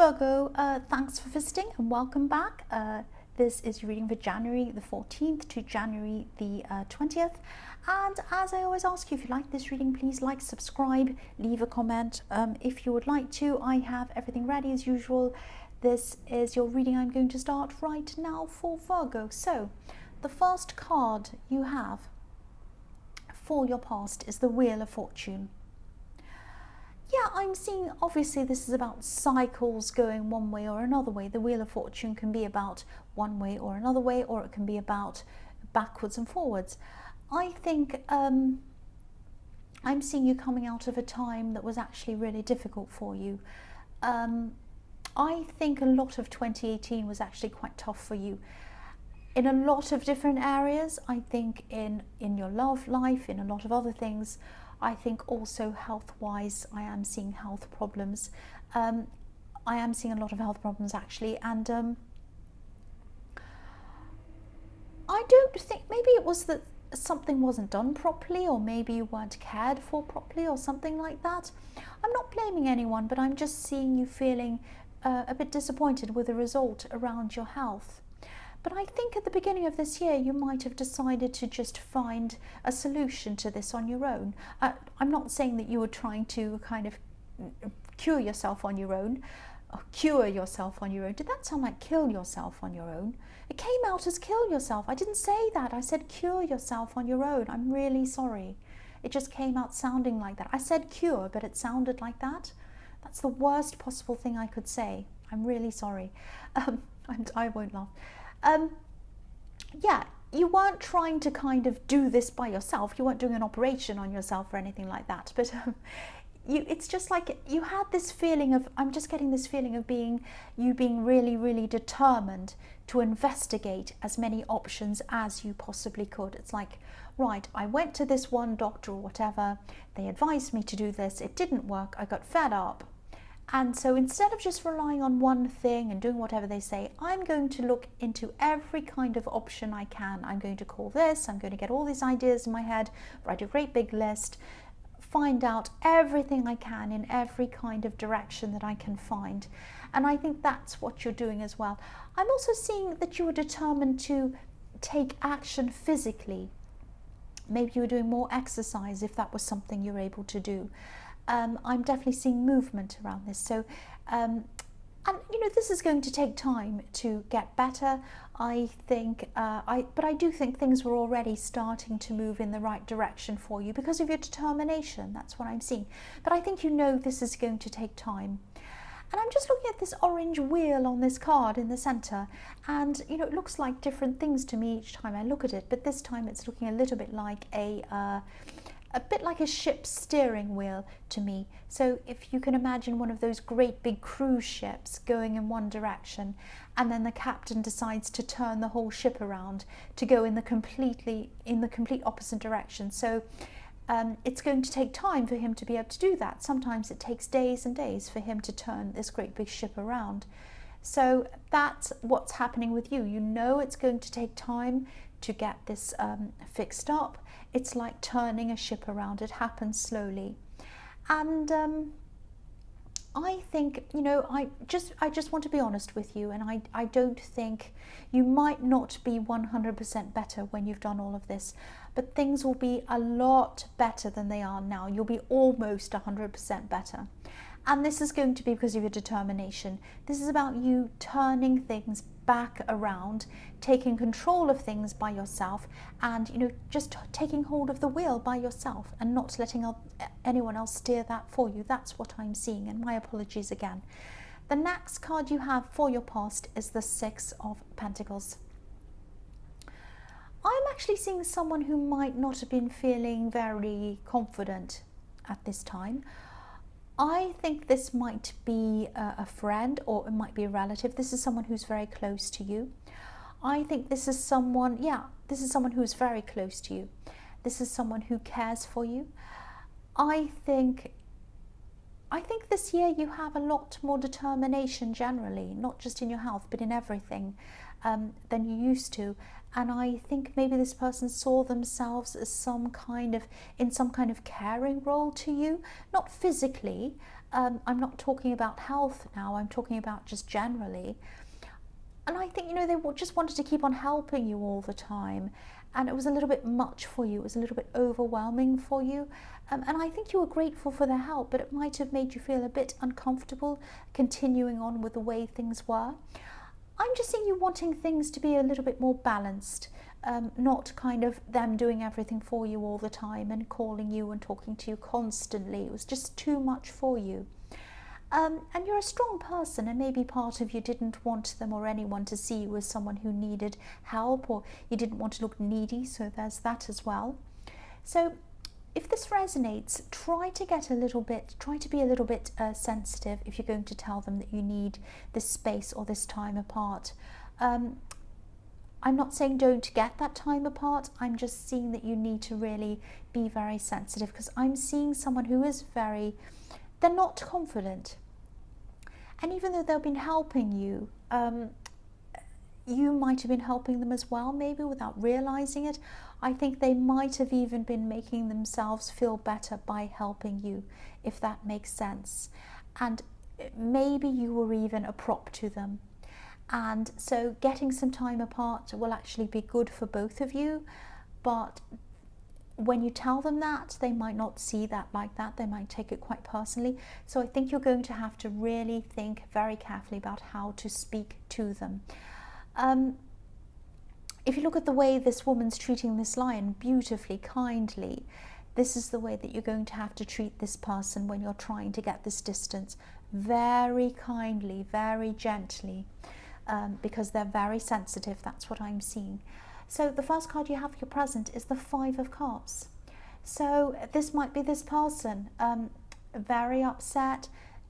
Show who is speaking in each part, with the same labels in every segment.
Speaker 1: Virgo, thanks for visiting and welcome back. This is your reading for January the 14th to January the 20th. And as I always ask you, if you like this reading, please like, subscribe, leave a comment. If you would like to, I have everything ready as usual. This is your reading I'm going to start right now for Virgo. So, the first card you have for your past is the Wheel of Fortune. Yeah, I'm seeing, obviously this is about cycles going one way or another way. The Wheel of Fortune can be about one way or another way, or it can be about backwards and forwards. I think I'm seeing you coming out of a time that was actually really difficult for you. I think a lot of 2018 was actually quite tough for you in a lot of different areas. I think in your love life, in a lot of other things. I think also health-wise, I am seeing health problems. I am seeing a lot of health problems actually, and I don't think, maybe it was that something wasn't done properly, or maybe you weren't cared for properly or something like that. I'm not blaming anyone, but I'm just seeing you feeling a bit disappointed with the result around your health. But I think at the beginning of this year, you might have decided to just find a solution to this on your own. I'm not saying that you were trying to kind of cure yourself on your own, or cure yourself on your own. Did that sound like kill yourself on your own? It came out as kill yourself. I didn't say that. I said cure yourself on your own. I'm really sorry. It just came out sounding like that. I said cure, but it sounded like that. That's the worst possible thing I could say. I'm really sorry. I won't laugh. Yeah, you weren't trying to kind of do this by yourself. You weren't doing an operation on yourself or anything like that. But it's just like you had this feeling of, I'm just getting this feeling of being really, really determined to investigate as many options as you possibly could. It's like, right, I went to this one doctor or whatever. They advised me to do this. It didn't work. I got fed up. And so instead of just relying on one thing and doing whatever they say, I'm going to look into every kind of option I can. I'm going to call this, I'm going to get all these ideas in my head, write a great big list, find out everything I can in every kind of direction that I can find. And I think that's what you're doing as well. I'm also seeing that you were determined to take action physically. Maybe you were doing more exercise if that was something you're able to do. I'm definitely seeing movement around this. So, and you know, this is going to take time to get better. I think, but I do think things were already starting to move in the right direction for you because of your determination. That's what I'm seeing. But I think you know this is going to take time. And I'm just looking at this orange wheel on this card in the center, and you know, it looks like different things to me each time I look at it. But this time, it's looking a little bit like a bit like a ship's steering wheel to me. So if you can imagine one of those great big cruise ships going in one direction, and then the captain decides to turn the whole ship around to go in the complete opposite direction. So it's going to take time for him to be able to do that. Sometimes it takes days and days for him to turn this great big ship around. So that's what's happening with you. You know it's going to take time to get this fixed up. It's like turning a ship around. It happens slowly. And I think, you know, I just want to be honest with you, and I don't think you might not be 100% better when you've done all of this, but things will be a lot better than they are now. You'll be almost 100% better. And this is going to be because of your determination. This is about you turning things back around, taking control of things by yourself, and you know, just taking hold of the wheel by yourself and not letting anyone else steer that for you. That's what I'm seeing, and my apologies again. The next card you have for your past is the Six of Pentacles. I'm actually seeing someone who might not have been feeling very confident at this time. I think this might be a friend, or it might be a relative. This is someone who's very close to you. I think this is someone, yeah, this is someone who's very close to you. This is someone who cares for you. I think this year you have a lot more determination generally, not just in your health, but in everything, than you used to. And I think maybe this person saw themselves as in some kind of caring role to you, not physically, I'm not talking about health now, I'm talking about just generally. And I think, you know, they just wanted to keep on helping you all the time. And it was a little bit much for you. It was a little bit overwhelming for you. And I think you were grateful for their help, but it might have made you feel a bit uncomfortable continuing on with the way things were. I'm just seeing you wanting things to be a little bit more balanced, not kind of them doing everything for you all the time and calling you and talking to you constantly. It was just too much for you. And you're a strong person, and maybe part of you didn't want them or anyone to see you as someone who needed help, or you didn't want to look needy, so there's that as well. So if this resonates, try to be a little bit sensitive if you're going to tell them that you need this space or this time apart. I'm not saying don't get that time apart, I'm just seeing that you need to really be very sensitive, because I'm seeing someone who is they're not confident. And even though they've been helping you, you might have been helping them as well, maybe without realizing it. I think they might have even been making themselves feel better by helping you, if that makes sense. And maybe you were even a prop to them. And so getting some time apart will actually be good for both of you. But when you tell them that, they might not see that like that. They might take it quite personally. So I think you're going to have to really think very carefully about how to speak to them. If you look at the way this woman's treating this lion, beautifully, kindly, this is the way that you're going to have to treat this person when you're trying to get this distance. Very kindly, very gently, because they're very sensitive. That's what I'm seeing. So the first card you have for your present is the Five of Cups. So this might be this person, very upset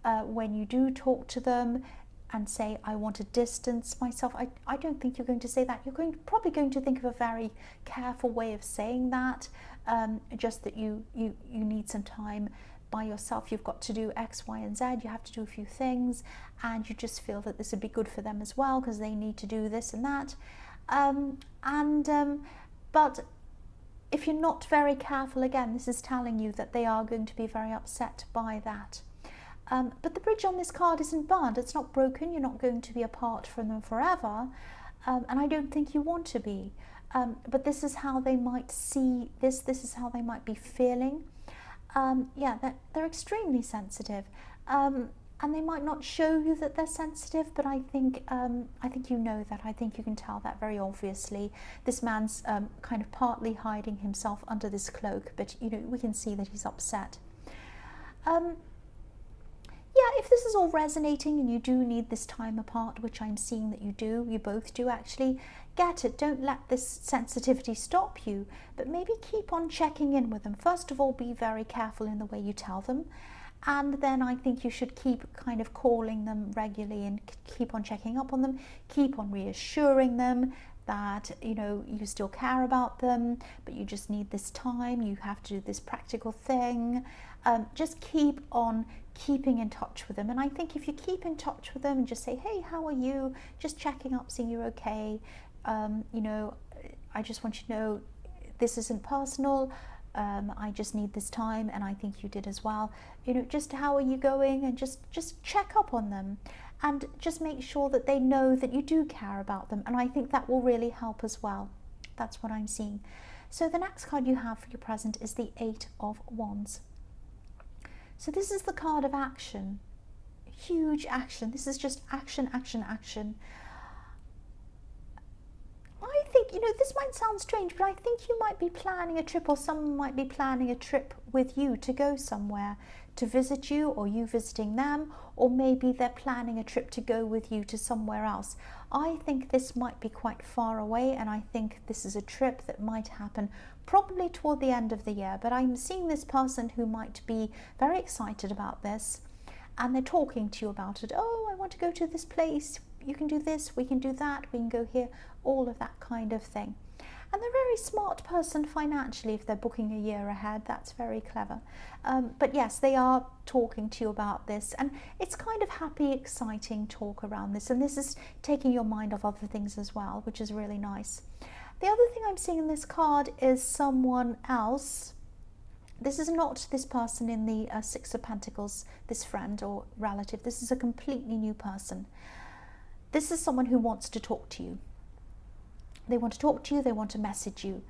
Speaker 1: when you do talk to them and say, I want to distance myself. I don't think you're going to say that. You're probably going to think of a very careful way of saying that, just that you need some time by yourself. You've got to do X, Y, and Z. You have to do a few things, and you just feel that this would be good for them as well because they need to do this and that. But if you're not very careful, again, this is telling you that they are going to be very upset by that. But the bridge on this card isn't burned, it's not broken, you're not going to be apart from them forever, and I don't think you want to be. But this is how they might see this, this is how they might be feeling. Yeah, they're extremely sensitive. And they might not show you that they're sensitive, but I think you know that. I think you can tell that very obviously. This man's kind of partly hiding himself under this cloak, but you know, we can see that he's upset. Yeah, if this is all resonating and you do need this time apart, which I'm seeing that you both do actually, get it. Don't let this sensitivity stop you, but maybe keep on checking in with them. First of all, be very careful in the way you tell them. And then I think you should keep kind of calling them regularly and keep on checking up on them, keep on reassuring them that, you know, you still care about them, but you just need this time, you have to do this practical thing. Just keep on keeping in touch with them. And I think if you keep in touch with them and just say, hey, how are you? Just checking up, seeing you're okay. You know, I just want you to know this isn't personal. I just need this time, and I think you did as well. You know, just how are you going, and just check up on them, and just make sure that they know that you do care about them. And I think that will really help as well. That's what I'm seeing. So the next card you have for your present is the Eight of Wands. So this is the card of action, huge action. This is just action, action, action. I think, you know, this might sound strange, but I think you might be planning a trip, or someone might be planning a trip with you to go somewhere to visit you, or you visiting them, or maybe they're planning a trip to go with you to somewhere else. I think this might be quite far away, and I think this is a trip that might happen probably toward the end of the year. But I'm seeing this person who might be very excited about this, and they're talking to you about it. Oh, I want to go to this place. You can do this, we can do that, we can go here, all of that kind of thing. And they're a very smart person financially if they're booking a year ahead. That's very clever. But yes, they are talking to you about this, and it's kind of happy, exciting talk around this, and this is taking your mind off other things as well, which is really nice. The other thing I'm seeing in this card is someone else This is not this person in the Six of Pentacles, this friend or relative. This is a completely new person. This is someone who wants to talk to you. They want to talk to you, they want to message you,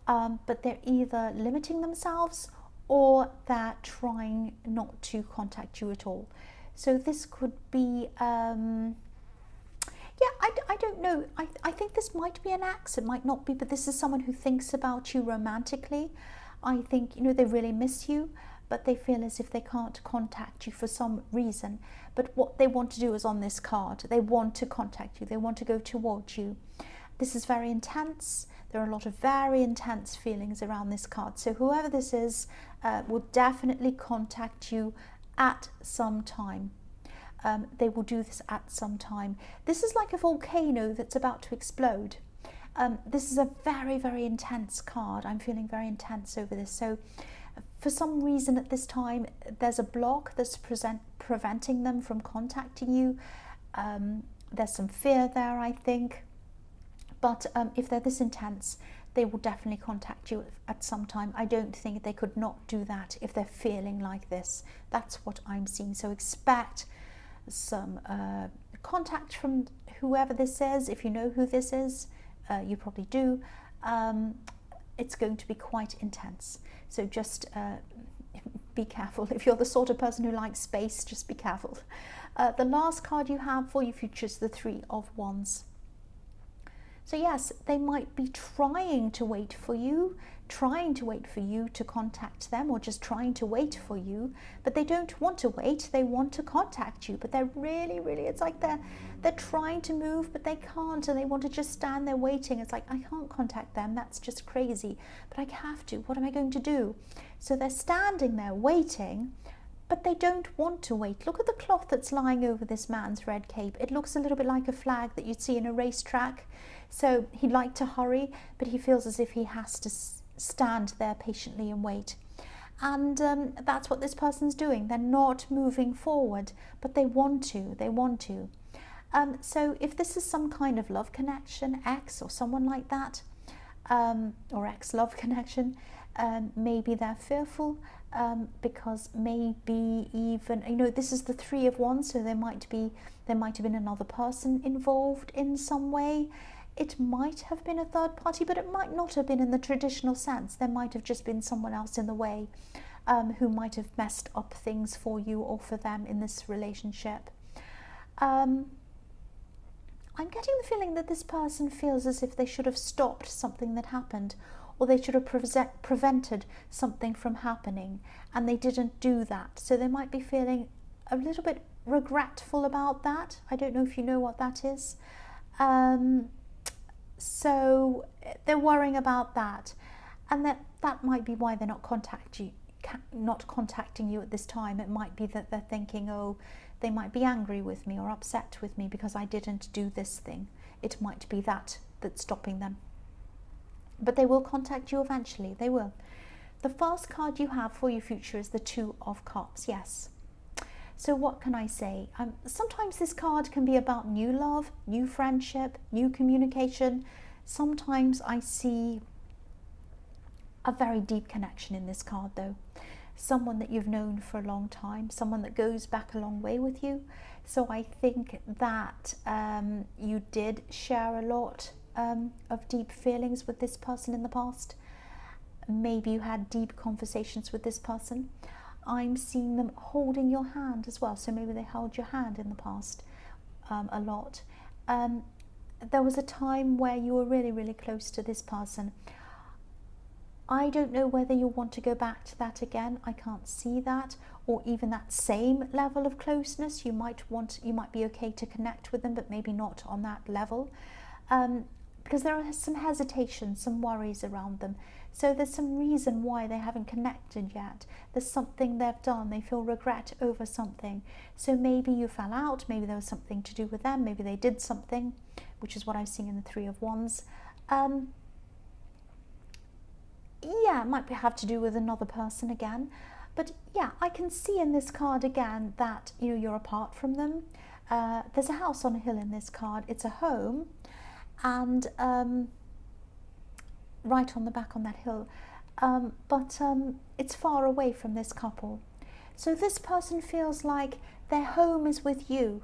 Speaker 1: but they're either limiting themselves or they're trying not to contact you at all. So this could be, I don't know. I think this might be an ex, it might not be, but this is someone who thinks about you romantically. I think, you know, they really miss you, but they feel as if they can't contact you for some reason. But what they want to do is on this card. They want to contact you. They want to go towards you. This is very intense. There are a lot of very intense feelings around this card. So whoever this is will definitely contact you at some time. They will do this at some time. This is like a volcano that's about to explode. This is a very, very intense card. I'm feeling very intense over this. So for some reason at this time, there's a block that's preventing them from contacting you. There's some fear there, I think. But if they're this intense, they will definitely contact you at some time. I don't think they could not do that if they're feeling like this. That's what I'm seeing. So expect some contact from whoever this is. If you know who this is, you probably do. It's going to be quite intense. So just be careful. If you're the sort of person who likes space, just be careful. The last card you have for your future is the Three of Wands. So yes, they might be trying to wait for you to contact them, or just trying to wait for you, but they don't want to wait, they want to contact you, but they're really, it's like they're trying to move, but they can't, and they want to just stand there waiting. It's like, I can't contact them, that's just crazy, but I have to, what am I going to do? So they're standing there waiting, but they don't want to wait. Look at the cloth that's lying over this man's red cape. It looks a little bit like a flag that you'd see in a racetrack. So he'd like to hurry, but he feels as if he has to stand there patiently and wait. And that's what this person's doing. They're not moving forward, but they want to. So if this is some kind of love connection, ex or someone like that, or ex-love connection, maybe they're fearful, because maybe even, you know, this is the Three of Wands, so there might have been another person involved in some way. It might have been a third party, but it might not have been in the traditional sense. There might have just been someone else in the way, who might have messed up things for you or for them in this relationship. I'm getting the feeling that this person feels as if they should have stopped something that happened, or they should have prevented something from happening, and they didn't do that. So they might be feeling a little bit regretful about that. I don't know if you know what that is. So they're worrying about that, and that might be why they're not contacting you at this time. It might be that they're thinking, oh, they might be angry with me or upset with me because I didn't do this thing. It might be that's stopping them. But they will contact you eventually. They will. The first card you have for your future is the Two of Cups. Yes. So what can I say? Sometimes this card can be about new love, new friendship, new communication. Sometimes I see a very deep connection in this card though. Someone that you've known for a long time, someone that goes back a long way with you. So I think that you did share a lot of deep feelings with this person in the past. Maybe you had deep conversations with this person. I'm seeing them holding your hand as well, so maybe they held your hand in the past a lot. There was a time where you were really close to this person. I don't know whether you want to go back to that again. I can't see that, or even that same level of closeness. You might be okay to connect with them, but maybe not on that level, because there are some hesitation, some worries around them. So there's some reason why they haven't connected yet. There's something they've done. They feel regret over something. So maybe you fell out. Maybe there was something to do with them. Maybe they did something, which is what I've seen in the Three of Wands. Yeah, it might have to do with another person again. But yeah, I can see in this card again that you're apart from them. There's a house on a hill in this card. It's a home, and right on the back on that hill, but it's far away from this couple. So this person feels like their home is with you.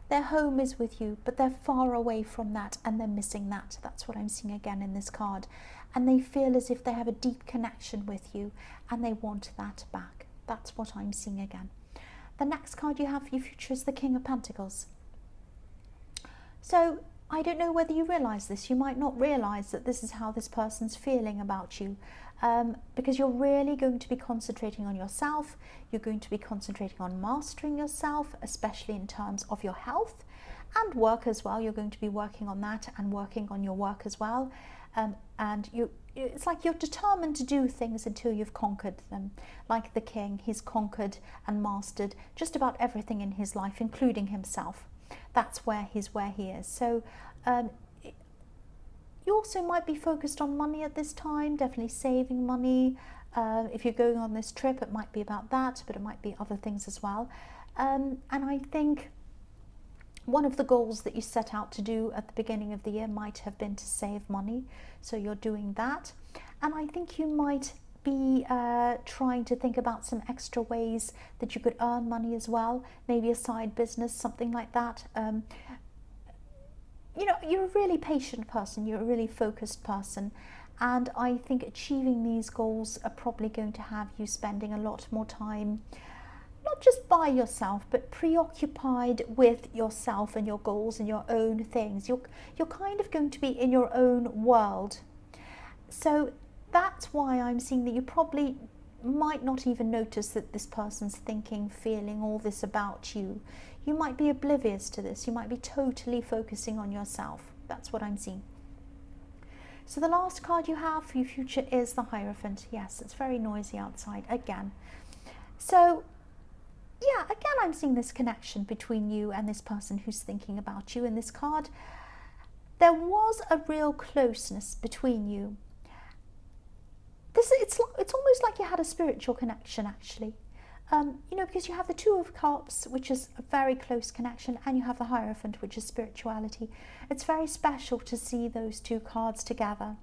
Speaker 1: Their home is with you, but they're far away from that and they're missing that. That's what I'm seeing again in this card. And they feel as if they have a deep connection with you and they want that back. That's what I'm seeing again. The next card you have for your future is the King of Pentacles. So I don't know whether you realise this. You might not realise that this is how this person's feeling about you. Because you're really going to be concentrating on yourself. You're going to be concentrating on mastering yourself, especially in terms of your health and work as well. You're going to be working on that and working on your work as well. And it's like you're determined to do things until you've conquered them. Like the king, he's conquered and mastered just about everything in his life, including himself. That's where he is. So you also might be focused on money at this time, definitely saving money. If you're going on this trip, it might be about that, but it might be other things as well. And I think one of the goals that you set out to do at the beginning of the year might have been to save money. So you're doing that. And I think you might be trying to think about some extra ways that you could earn money as well. Maybe a side business, something like that. You know, you're a really patient person, you're a really focused person, and I think achieving these goals are probably going to have you spending a lot more time, not just by yourself, but preoccupied with yourself and your goals and your own things. You're kind of going to be in your own world. So that's why I'm seeing that you probably might not even notice that this person's thinking, feeling all this about you. You might be oblivious to this. You might be totally focusing on yourself. That's what I'm seeing. So the last card you have for your future is the Hierophant. Yes, it's very noisy outside again. So yeah, again, I'm seeing this connection between you and this person who's thinking about you in this card. There was a real closeness between you. It's almost like you had a spiritual connection, actually. You know, because you have the Two of Cups, which is a very close connection, and you have the Hierophant, which is spirituality. It's very special to see those two cards together.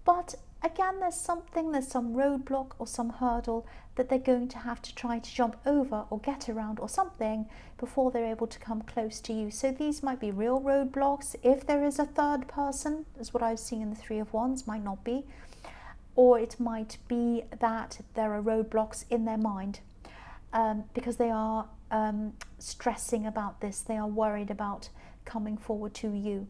Speaker 1: But again, there's some roadblock or some hurdle that they're going to have to try to jump over or get around or something before they're able to come close to you. So these might be real roadblocks. If there is a third person, is what I've seen in the Three of Wands, might not be. Or it might be that there are roadblocks in their mind because they are stressing about this. They are worried about coming forward to you.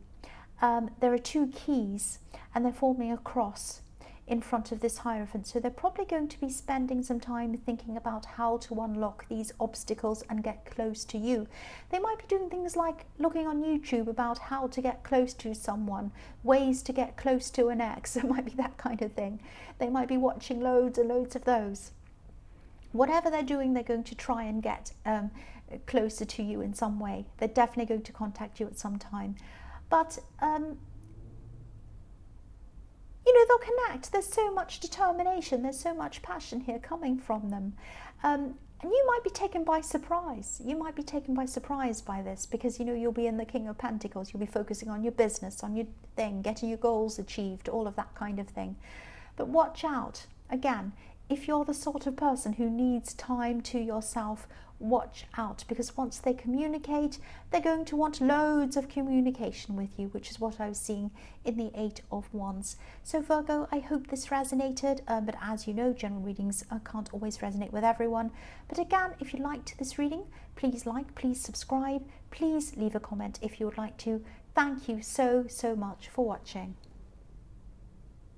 Speaker 1: There are two keys and they're forming a cross in front of this Hierophant. So they're probably going to be spending some time thinking about how to unlock these obstacles and get close to you. They might be doing things like looking on YouTube about how to get close to someone, ways to get close to an ex. It might be that kind of thing. They might be watching loads and loads of those. Whatever they're doing, they're going to try and get closer to you in some way. They're definitely going to contact you at some time. But you know, they'll connect. There's so much determination, there's so much passion here coming from them. And you might be taken by surprise. You might be taken by surprise by this because, you know, you'll be in the King of Pentacles. You'll be focusing on your business, on your thing, getting your goals achieved, all of that kind of thing. But watch out. Again, if you're the sort of person who needs time to yourself, watch out, because once they communicate, they're going to want loads of communication with you, which is what I was seeing in the Eight of Wands. So Virgo, I hope this resonated, but as you know, general readings can't always resonate with everyone. But again, if you liked this reading, please like, please subscribe, please leave a comment if you would like to. Thank you so much for watching.